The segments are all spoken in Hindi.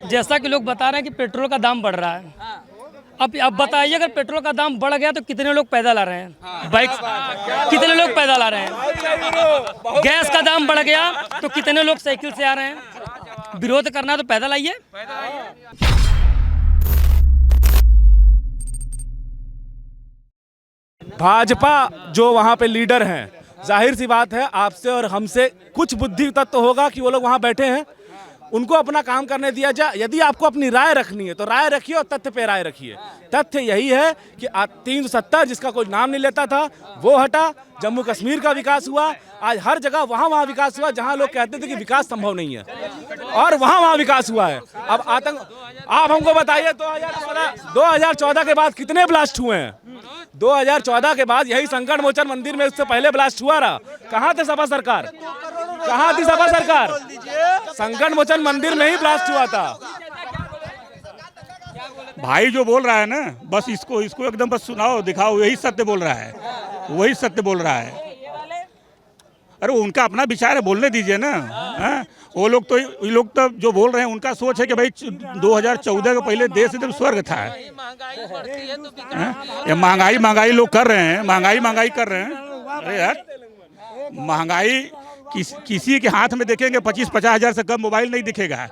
जैसा कि लोग बता रहे हैं कि पेट्रोल का दाम बढ़ रहा है। अब बताइए, अगर पेट्रोल का दाम बढ़ गया तो कितने लोग पैदल आ रहे हैं, बाइक कितने लोग पैदल आ रहे हैं। गैस का दाम बढ़ गया तो कितने लोग साइकिल से आ रहे हैं। विरोध करना तो पैदल आइए। भाजपा जो वहाँ पे लीडर हैं, जाहिर सी बात है आपसे और हमसे कुछ बुद्धि तत्व होगा कि वो लोग वहाँ बैठे हैं, उनको अपना काम करने दिया जाए। यदि आपको अपनी राय रखनी है तो राय रखिए और तथ्य पे राय रखिए। तथ्य यही है कि 370 जिसका कोई नाम नहीं लेता था वो हटा, जम्मू कश्मीर का विकास हुआ, आज हर जगह वहाँ विकास हुआ जहाँ लोग कहते थे कि विकास संभव नहीं है, और वहाँ विकास हुआ है। अब आप हमको बताइए 2014 के बाद कितने ब्लास्ट हुए हैं। 2014 के बाद यही संकट मोचन मंदिर में उससे पहले ब्लास्ट हुआ रहा। कहाँ थे सपा सरकार, कहाँ थी सपा सरकार। संकट मोचन मंदिर में ही ब्लास्ट हुआ था। भाई जो बोल रहा है ना, बस इसको एकदम बस सुनाओ दिखाओ, यही सत्य बोल रहा है, वही सत्य बोल रहा है। अरे उनका अपना विचार है, बोलने दीजिए ना। वो लोग तो जो बोल रहे हैं उनका सोच है कि भाई 2014 के पहले देश एकदम स्वर्ग था। ये महंगाई लोग कर रहे हैं, महंगाई कर रहे हैं। अरे यार महंगाई किसी के हाथ में देखेंगे 25-50 हज़ार से कम मोबाइल नहीं दिखेगा।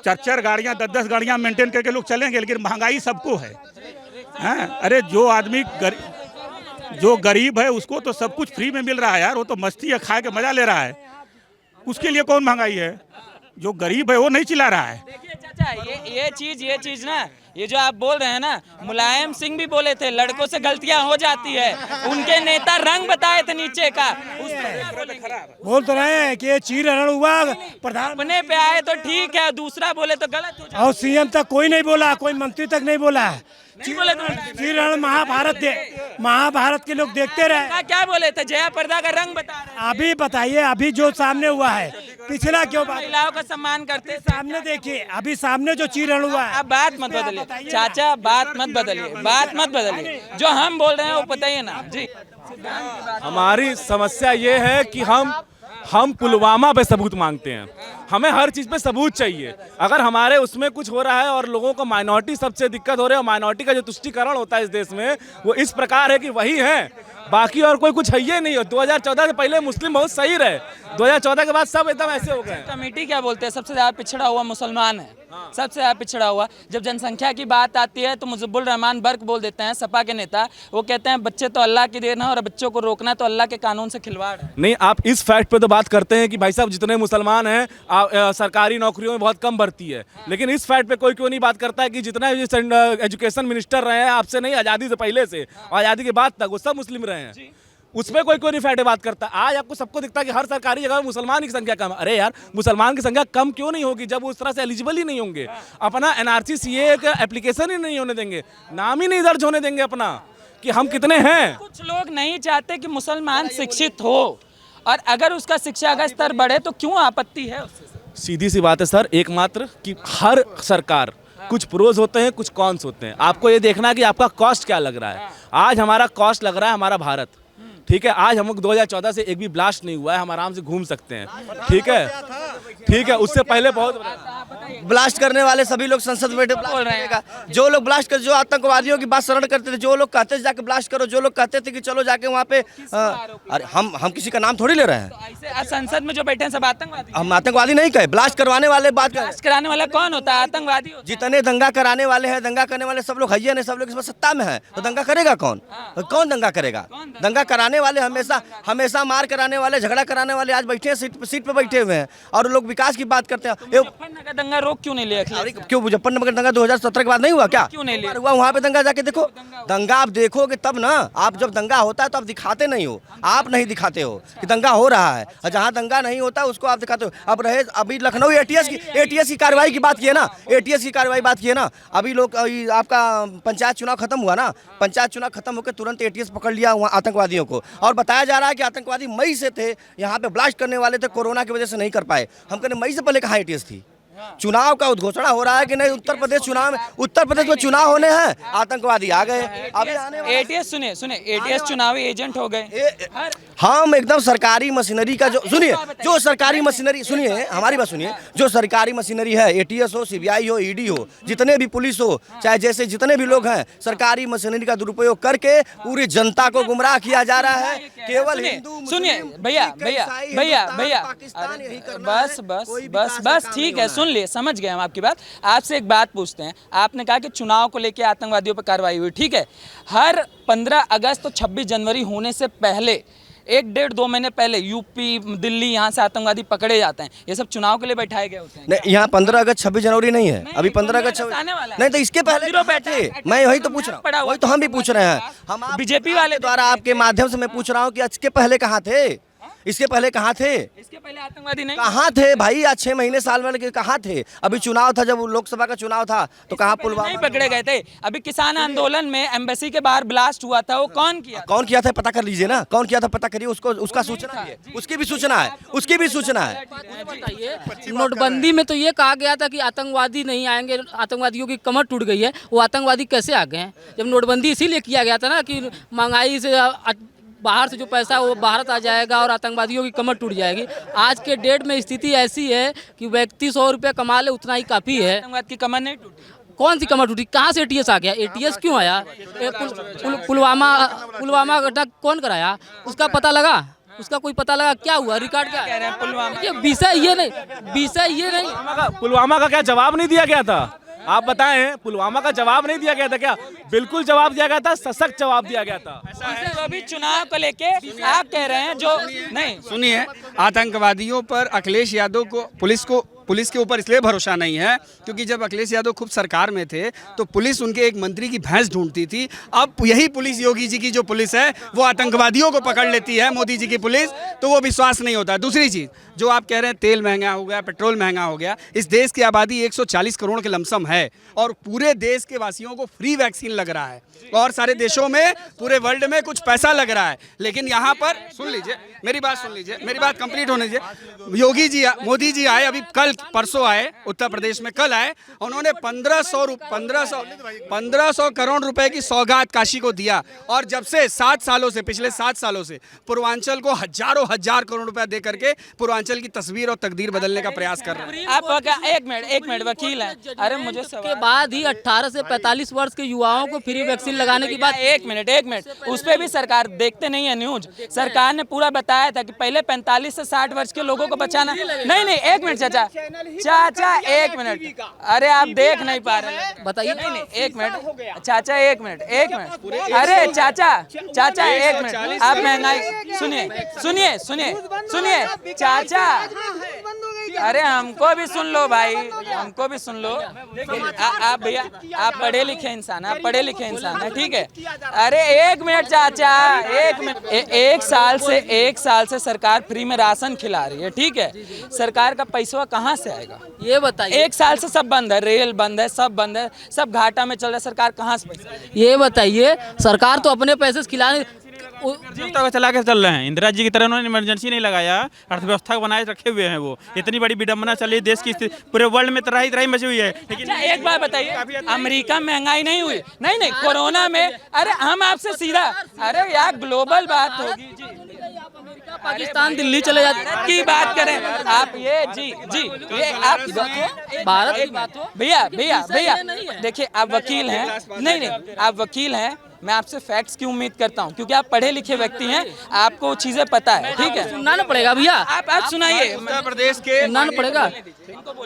4 गाड़ियाँ 10 गाड़ियाँ मेंटेन करके लोग चलेंगे, लेकिन महंगाई सबको है। अरे जो आदमी जो गरीब है उसको तो सब कुछ फ्री में मिल रहा है यार, वो तो मस्ती है, खा के मजा ले रहा है। उसके लिए कौन महंगाई है? जो गरीब है वो नहीं चिल्ला रहा है। देखिए चाचा, ये चीज ना, ये जो आप बोल रहे हैं ना, मुलायम सिंह भी बोले थे लड़कों से गलतियां हो जाती है। उनके नेता रंग बताए थे नीचे का, बोल तो रहे हैं कि ये चीरहरण हुआ प्रधान अपने पे आए तो ठीक है, दूसरा बोले तो गलत हो जाए। और सीएम तक कोई नहीं बोला, कोई मंत्री तक नहीं बोला है। नहीं बोले तो चीरहरण महाभारत के लोग देखते रहे। क्या बोले थे? जया प्रदा का रंग बता रहे हैं। अभी बताइए, अभी जो सामने हुआ है, पिछला क्यों बात? महिलाओं का सम्मान करते सामने देखिए, अभी सामने जो चीरहरण हुआ है। अब बात मत बदलिए चाचा, बात मत बदलिए, जो हम बोल रहे हैं वो बताइए ना जी। हमारी समस्या ये है कि हम पुलवामा पे सबूत मांगते हैं। हमें हर चीज़ पे सबूत चाहिए। अगर हमारे उसमें कुछ हो रहा है और लोगों को माइनॉरिटी सबसे दिक्कत हो रही है, और माइनॉरिटी का जो तुष्टीकरण होता है इस देश में वो इस प्रकार है कि वही है, बाकी और कोई कुछ है ही नहीं हो। 2014 से पहले मुस्लिम बहुत सही रहे, 2014 के बाद सब एकदम ऐसे हो गए। कमेटी क्या बोलते हैं? सबसे ज्यादा पिछड़ा हुआ मुसलमान है, सबसे ज्यादा पिछड़ा हुआ। जब जनसंख्या की बात आती है तो मुजिबुर रहमान बर्क बोल देते हैं, सपा के नेता, वो कहते हैं बच्चे तो अल्लाह की देन है और बच्चों को रोकना तो अल्लाह के कानून से खिलवाड़ है। नहीं, आप इस फैक्ट पे तो बात करते हैं कि भाई साहब जितने मुसलमान हैं सरकारी नौकरियों में बहुत कम भर्ती है, लेकिन इस फैक्ट पे कोई क्यों नहीं बात करता है कि जितना एजुकेशन मिनिस्टर रहे हैं आपसे नहीं, आज़ादी से पहले से आज़ादी के बाद तक वो सब मुस्लिम रहे हैं, उसमें कोई क्यों नहीं फैक्ट बात करता। आज आपको सबको दिखता है कि हर सरकारी जगह मुसलमान की संख्या कम। अरे यार मुसलमान की संख्या कम क्यों नहीं होगी जब वो उस तरह से एलिजिबल ही नहीं होंगे, अपना NRC CA का एप्लीकेशन ही नहीं होने देंगे, नाम ही नहीं दर्ज होने देंगे अपना कि हम कितने हैं। कुछ लोग नहीं चाहते कि मुसलमान शिक्षित हो, और अगर उसका शिक्षा का स्तर बढ़े तो क्यों आपत्ति है उससे? सीधी सी बात है सर, एकमात्र कि हर सरकार कुछ प्रोज होते हैं कुछ कॉन्स होते हैं। आपको ये देखना है कि आपका कॉस्ट क्या लग रहा है। आज हमारा कॉस्ट लग रहा है हमारा भारत, ठीक है। आज हम 2014 से एक भी ब्लास्ट नहीं हुआ है, हम आराम से घूम सकते हैं, ठीक है। उससे पहले बहुत ब्लास्ट करने वाले सभी लोग संसद में बोल रहे हैं। जो लोग ब्लास्ट कर, जो आतंकवादियों की बात शरण करते थे, जो लोग कहते थे जाके ब्लास्ट करो, जो लोग कहते थे कि चलो जाके वहाँ पे, अरे हम किसी का नाम थोड़ी ले रहे हैं। तो ऐसे संसद में जो बैठे हैं सब आतंकवादी? हम आतंकवादी नहीं कहे, ब्लास्ट करवाने वाले बात ब्लास्ट कराने वाला कौन होता है? आतंकवादी। जितने दंगा कराने वाले हैं, दंगा करने वाले सब लोग हइये ने, सब लोग इसमें सत्ता में है, तो दंगा करेगा कौन? कौन दंगा करेगा? दंगा कराने वाले हमेशा मार कराने वाले, झगड़ा कराने वाले आज बैठे हैं सीट पे बैठे हुए हैं, और लोग विकास की बात करते हैं। मुजफ्फरनगर दंगा रोक क्यों नहीं लिया? क्यों मुजफ्फरनगर दंगा 2017 के बाद नहीं हुआ क्या? क्यों नहीं लिया? हुआ, वहाँ पे दंगा जाके देखो। दंगा आप देखोगे तब ना, आप जब दंगा होता है तो आप दिखाते नहीं हो, आप नहीं दिखाते हो कि दंगा हो रहा है, और जहाँ दंगा नहीं होता उसको आप दिखाते हो। अब रहे अभी लखनऊ ATS की कार्रवाई की बात की है ना, ATS की कार्रवाई बात की है ना। अभी लोग आपका पंचायत चुनाव खत्म हुआ ना, पंचायत चुनाव खत्म होकर तुरंत ATS पकड़ लिया वहाँ आतंकवादियों को, और बताया जा रहा है कि आतंकवादी मई से थे यहाँ पे, ब्लास्ट करने वाले थे, कोरोना की वजह से नहीं कर पाए। हम कहते मई से पहले कहाँ ATS थी? चुनाव का उद्घोषणा हो रहा है कि नहीं। उत्तर प्रदेश में चुनाव होने हैं, आतंकवादी आ गए। अभी आने वाले एटीएस सुनिए एटीएस चुनावी एजेंट हो गए। हम एकदम सरकारी मशीनरी का जो सरकारी मशीनरी, सुनिए हमारी बात सुनिए, जो सरकारी मशीनरी है, एटीएस हो, सीबीआई हो, ईडी हो, जितने भी पुलिस हो, चाहे जैसे जितने भी लोग हैं, सरकारी मशीनरी का दुरुपयोग करके पूरी जनता को गुमराह किया जा रहा है। केवल हिंदू, सुनिए भैया बस ठीक है, सुन लिए, समझ गए हम आपकी बात। आपसे एक बात पूछते हैं, आपने कहा कि चुनाव को लेकर आतंकवादियों पर कार्रवाई हुई, ठीक है। हर 15 अगस्त तो 26 जनवरी होने से पहले 1-1.5-2 महीने पहले यूपी, दिल्ली, यहाँ से आतंकवादी पकड़े जाते हैं। ये सब चुनाव के लिए बैठाए गए होते हैं। नहीं, यहाँ 15 अगस्त 26 जनवरी नहीं है, अभी 15 अगस्त आने वाला है। नहीं, तो इसके पहले बैठे, मैं वही तो पूछ रहा हूँ, वही तो हम भी पूछ रहे हैं। हम बीजेपी वाले द्वारा आपके माध्यम से मैं पूछ रहा हूँ कि इसके पहले कहाँ थे? इसके पहले कहाँ थे? इसके पहले आतंकवादी नहीं कहाँ थे भाई? आज 6 महीने साल में कहाँ थे? अभी चुनाव था, जब लोकसभा का चुनाव था तो कहाँ पुलवामा नहीं पकड़े गए थे। अभी किसान आंदोलन में एम्बेसी के बाहर ब्लास्ट हुआ था, वो कौन किया था? पता कर लीजिए ना, कौन किया था पता करिए, उसका सूचना है, उसकी भी सूचना है। नोटबंदी में तो ये कहा गया था कि आतंकवादी नहीं आएंगे, आतंकवादियों की कमर टूट गई है। वो आतंकवादी कैसे आ गए हैं? जब नोटबंदी इसीलिए किया गया था ना कि महंगाई से बाहर से जो पैसा वो भारत आ जाएगा और आतंकवादियों की कमर टूट जाएगी। आज के डेट में स्थिति ऐसी है कि व्यक्ति 100 रुपये कमा ले उतना ही काफ़ी है। आतंकवाद की कमर नहीं टूटी। कौन सी कमर टूटी? कहाँ से एटीएस आ गया? एटीएस क्यों आया? पुलवामा घटना कौन कराया? उसका पता लगा? उसका कोई पता लगा? क्या हुआ? रिकॉर्ड क्या कह रहे हैं? पुलवामा ये विषय ये नहीं। पुलवामा का क्या जवाब नहीं दिया गया था? आप बताएं, पुलवामा का जवाब नहीं दिया गया था क्या? बिल्कुल जवाब दिया गया था, सशक्त जवाब दिया गया था। तो अभी चुनाव को लेके आप कह रहे हैं जो नहीं, सुनिए, आतंकवादियों पर अखिलेश यादव को पुलिस के ऊपर इसलिए भरोसा नहीं है क्योंकि जब अखिलेश यादव खुद सरकार में थे तो पुलिस उनके एक मंत्री की भैंस ढूंढती थी। अब यही पुलिस, योगी जी की जो पुलिस है, वो आतंकवादियों को पकड़ लेती है, मोदी जी की पुलिस, तो वो विश्वास नहीं होता। दूसरी चीज़ जो आप कह रहे हैं, तेल महंगा हो गया, पेट्रोल महंगा हो गया। इस देश की आबादी 140 करोड़ के लमसम है और पूरे देश के वासियों को फ्री वैक्सीन लग रहा है और सारे देशों में, पूरे वर्ल्ड में कुछ पैसा लग रहा है। लेकिन यहाँ पर सुन लीजिए, मेरी बात कंप्लीट होने दीजिए। योगी जी, मोदी जी आए, अभी कल परसों आए उत्तर प्रदेश में, कल आए, उन्होंने 1500 करोड़ रुपए की सौगात काशी को दिया और जब से पिछले 7 सालों से पूर्वांचल को हजार करोड़ रुपए दे करके पूर्वांचल की तस्वीर और तकदीर बदलने का प्रयास कर रहे हैं। आप एक मिनट वकील हैं। अरे मुझे के बाद ही 18 से 45 वर्ष के युवाओं को फ्री वैक्सीन लगाने की बात। एक मिनट उस पर भी सरकार देखते नहीं है न्यूज। सरकार ने पूरा बताया था कि पहले 45 से 60 वर्ष के लोगों को बचाना। नहीं, एक मिनट चाचा, एक मिनट। अरे आप देख नहीं पा रहे, बताइए। नहीं, एक मिनट चाचा, एक मिनट। अरे चाचा, एक मिनट। आप महंगाई सुनिए चाचा, अरे हमको भी सुन लो भाई, हमको भी सुन लो। आप भैया, आप पढ़े लिखे इंसान है, ठीक है। अरे एक मिनट चाचा, एक मिनट। एक साल से सरकार फ्री में राशन खिला रही है, ठीक है। सरकार का पैसा कहाँ से आएगा ये बताइए। 1 साल से सब बंद है, रेल बंद है, सब बंद है, सब घाटा में चल रहा है। सरकार कहाँ से पैसा? ये बताइए, सरकार तो अपने पैसे से खिलाने चला के चल रहे हैं। इंदिरा जी की तरह उन्होंने इमरजेंसी नहीं लगाया, अर्थव्यवस्था को बनाए रखे हुए हैं। वो इतनी बड़ी विडंबना चल रही देश की, पूरे वर्ल्ड में तराही मची हुई है। लेकिन एक बात बताइए, अमेरिका में महंगाई नहीं हुई? नहीं, कोरोना में। अरे हम आपसे सीधा, अरे यार ग्लोबल बात होगी जी। पाकिस्तान, दिल्ली चले जाते की बात करें आप, ये ये आप भारत की बात हो। भैया देखिए, आप वकील हैं। नहीं, आप वकील हैं। मैं आपसे फैक्ट्स की उम्मीद करता हूं क्योंकि आप पढ़े लिखे व्यक्ति हैं, आपको चीजें पता है, ठीक है। सुनना ना पड़ेगा भैया, आप सुनाइए। उत्तर प्रदेश के सुनना ना पड़ेगा।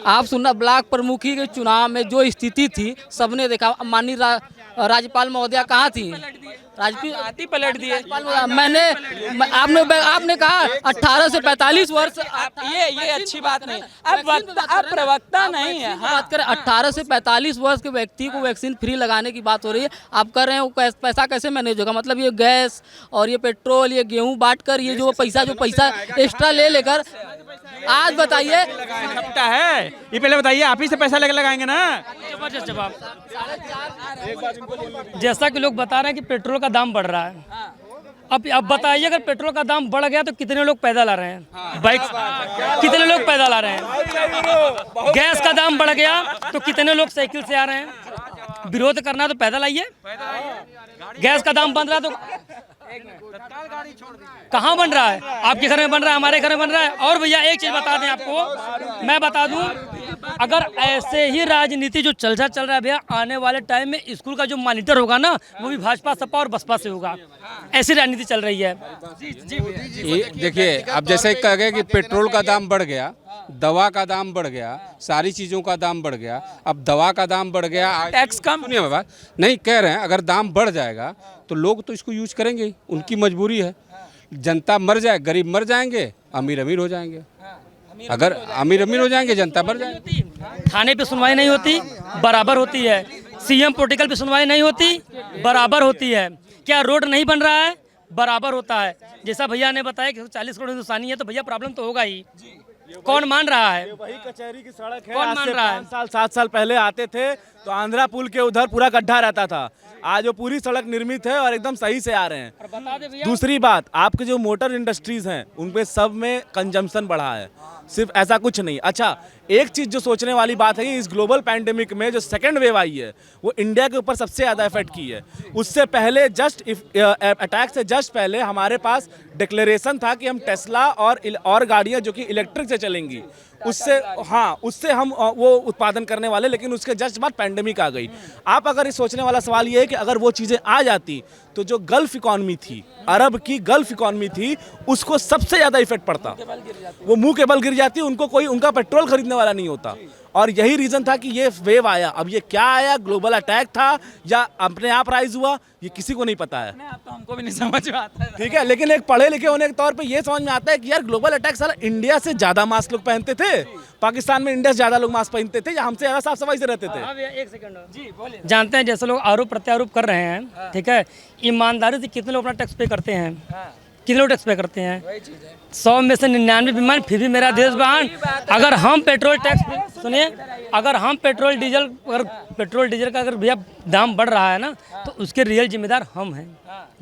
आप सुनना, ब्लॉक प्रमुखी के चुनाव में जो स्थिति थी सबने देखा। माननीय राज्यपाल महोदया कहाँ थी? राजनीति पलट दिए। आपने कहा 18 से 45 वर्ष। ये अच्छी बात नहीं। आप प्रवक्ता नहीं है। बात करें 18 से 45 वर्ष के व्यक्ति को वैक्सीन फ्री लगाने की बात हो रही है। आप कर रहे हैं पैसा कैसे मैनेज होगा? मतलब ये गैस और ये पेट्रोल, ये गेहूं बांट कर, ये जो पैसा एक्स्ट्रा ले लेकर, आज बताइए है ये, पहले बताइए, आप ही से पैसा लेकर लगाएंगे ना? जबरदस्त जवाब। जैसा कि लोग बता रहे हैं कि पेट्रोल का दाम बढ़ रहा है, अब बताइए, अगर पेट्रोल का दाम बढ़ गया तो कितने लोग पैदल आ रहे हैं बाइक, कितने लोग पैदल आ रहे हैं। गैस का दाम बढ़ गया तो कितने लोग साइकिल से आ रहे हैं। विरोध करना तो पैदल आइए। गैस का दाम बन रहा है तो कहाँ बन रहा है? आपके घर में बन रहा है, हमारे घर में बन रहा है। और भैया एक चीज बता दें आपको, मैं बता दूं, अगर ऐसे ही राजनीति जो चल रहा है भैया, आने वाले टाइम में स्कूल का जो मॉनिटर होगा ना, वो भी भाजपा, सपा और बसपा से होगा। ऐसी राजनीति चल रही है। देखिए, अब जैसे कह गए कि पेट्रोल का दाम बढ़ गया, दवा का दाम बढ़ गया, सारी चीज़ों का दाम बढ़ गया। अब दवा का दाम बढ़ गया, टैक्स कम सुनिए बाबा, नहीं कह रहे हैं, अगर दाम बढ़ जाएगा तो लोग तो इसको यूज करेंगे ही, उनकी मजबूरी है। जनता मर जाए, गरीब मर जाएंगे, अमीर अमीर हो जाएंगे। अगर अमीर अमीर हो जाएंगे, जनता मर जाएगी। थाने पे सुनवाई नहीं होती, बराबर होती है। सीएम पोर्टिकल पे सुनवाई नहीं होती, बराबर होती है। क्या रोड नहीं बन रहा है, बराबर होता है। जैसा भैया ने बताया कि 40 करोड़ हिंदुस्तानी है, तो भैया प्रॉब्लम तो होगा ही। कौन मान रहा है? वही कचहरी की सड़क है। कौन आज मान से रहा है? 5 साल 7 साल पहले आते थे तो आंध्रा पुल के उधर पूरा गड्ढा रहता था। आज वो पूरी सड़क निर्मित है और एकदम सही से आ रहे हैं। बता दे भैया, दूसरी बात, आपके जो मोटर इंडस्ट्रीज हैं उनपे सब में कंजम्पशन बढ़ा है, सिर्फ ऐसा कुछ नहीं। अच्छा, एक चीज जो सोचने वाली बात है कि इस ग्लोबल पैंडेमिक में जो सेकेंड वेव आई है वो इंडिया के ऊपर सबसे ज़्यादा इफेक्ट की है। उससे पहले अटैक से जस्ट पहले हमारे पास डिक्लेरेशन था कि हम टेस्ला और गाड़ियाँ जो कि इलेक्ट्रिक से चलेंगी, उससे हम वो उत्पादन करने वाले, लेकिन उसके जस्ट बाद पैंडेमिक आ गई। आप अगर इस सोचने वाला सवाल ये है कि अगर वो चीज़ें आ जाती तो जो गल्फ इकॉनमी थी, अरब की गल्फ इकॉनमी थी, उसको सबसे ज़्यादा इफेक्ट पड़ता। वो मुंह के बल गिर जाती, उनका पेट्रोल खरीदने वाला नहीं होता। और यही रीज़न था कि ये वेव आया। अब ये क्या आया, ग्लोबल अटैक था या अपने आप राइज हुआ, ये किसी को नहीं पता है। तो हमको भी नहीं समझ में आता है। ठीक है, लेकिन एक पढ़े लिखे होने के तौर पे ये समझ में आता है कि यार ग्लोबल अटैक साला इंडिया से ज़्यादा मास्क लोग पहनते थे, पाकिस्तान में इंडिया से ज़्यादा लोग मास्क पहनते थे या हमसे ज़्यादा साफ सफाई से रहते थे। एक सेकंड जी बोलिए। जानते हैं जैसे लोग आरोप प्रत्यारोप कर रहे हैं, ठीक है, ईमानदारी से कितने लोग अपना टैक्स पे करते हैं? कितने लोग टैक्स पे करते हैं? 100 में से 99 विमान, फिर भी मेरा देश महान। अगर हम पेट्रोल टैक्स, सुनिए, अगर हम पेट्रोल डीजल का अगर भैया दाम बढ़ रहा है ना, तो उसके रियल जिम्मेदार हम हैं,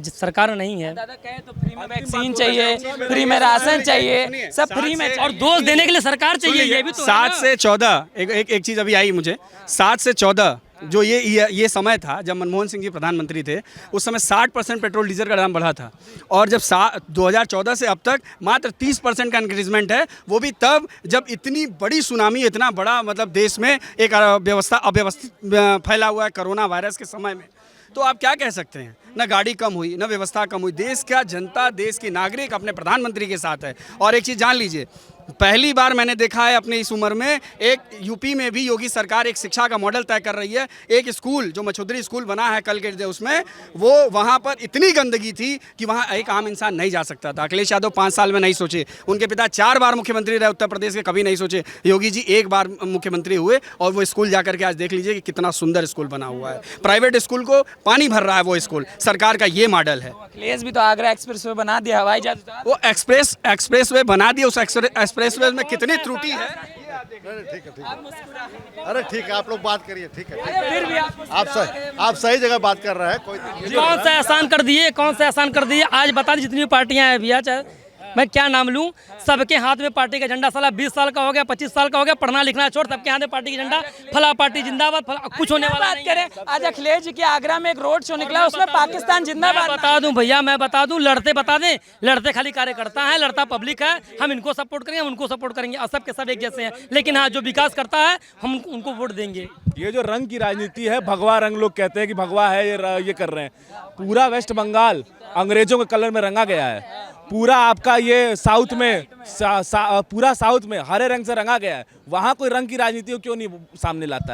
सरकार नहीं है। दादा कहे तो फ्री में वैक्सीन चाहिए, फ्री में राशन चाहिए, सब फ्री में, और दोष देने के लिए सरकार चाहिए, ये भी तो है 7 ना। से 14 एक चीज़ अभी आई मुझे, 7 से 14 जो ये समय था जब मनमोहन सिंह जी प्रधानमंत्री थे, उस समय 60% पेट्रोल डीजल का दाम बढ़ा था। और जब 2014 से अब तक मात्र 30% का इंक्रीजमेंट है, वो भी तब जब इतनी बड़ी सुनामी, इतना बड़ा मतलब देश में एक अव्यवस्थित फैला हुआ है कोरोना वायरस के समय में। तो आप क्या कह सकते हैं, ना गाड़ी कम हुई, ना व्यवस्था कम हुई। देश का जनता, देश के नागरिक अपने प्रधानमंत्री के साथ है। और एक चीज़ जान लीजिए, पहली बार मैंने देखा है अपने इस उम्र में, एक यूपी में भी योगी सरकार एक शिक्षा का मॉडल तय कर रही है। एक स्कूल जो मछुदरी स्कूल बना है कल के, उसमें वो वहाँ पर इतनी गंदगी थी कि वहाँ एक आम इंसान नहीं जा सकता था। अखिलेश यादव 5 साल में नहीं सोचे, उनके पिता 4 बार मुख्यमंत्री रहे उत्तर प्रदेश के, कभी नहीं सोचे। योगी जी 1 बार मुख्यमंत्री हुए और वो स्कूल जाकर के आज देख लीजिए कि कितना सुंदर स्कूल बना हुआ है। प्राइवेट स्कूल को पानी भर रहा है वो स्कूल, सरकार का ये मॉडल है। अखिलेश भी तो आगरा एक्सप्रेस वे बना दिया, हवाई जहाज उतार वो एक्सप्रेस वे बना दिया, उस एक्सप्रेस वे में कितनी त्रुटि है। अरे ठीक है, आप लोग बात करिए, ठीक है, फिर भी आप सही जगह बात कर रहे हैं। कोई कौन सा एहसान कर दिए, कौन सा एहसान कर दिए? आज बता दी जितनी पार्टियां हैं भैया, चाहे मैं क्या नाम लूं, सबके हाथ में पार्टी का झंडा। साला 20 साल का हो गया, 25 साल का हो गया, पढ़ना लिखना छोड़, सबके हाथ में पार्टी का झंडा। फला पार्टी जिंदाबाद, कुछ होने वाला बात नहीं करें। आज अखिलेश जी के आगरा में एक रोड शो निकला, उसमें पाकिस्तान जिंदाबाद। बता दूं भैया, मैं बता दूं, लड़ते बता दें, लड़ते खाली कार्यकर्ता है, लड़ता पब्लिक है। हम इनको सपोर्ट करेंगे, हम उनको सपोर्ट करेंगे, और सब के सब एक जैसे हैं। लेकिन हाँ, जो विकास करता है हम उनको वोट देंगे। ये जो रंग की राजनीति है, भगवा रंग लोग कहते हैं कि भगवा है, ये कर रहे हैं। पूरा वेस्ट बंगाल अंग्रेजों के कलर में रंगा गया है। पूरा आपका ये साउथ में पूरा साउथ में हरे रंग से रंगा गया है। वहाँ कोई रंग की राजनीति क्यों नहीं सामने लाता है?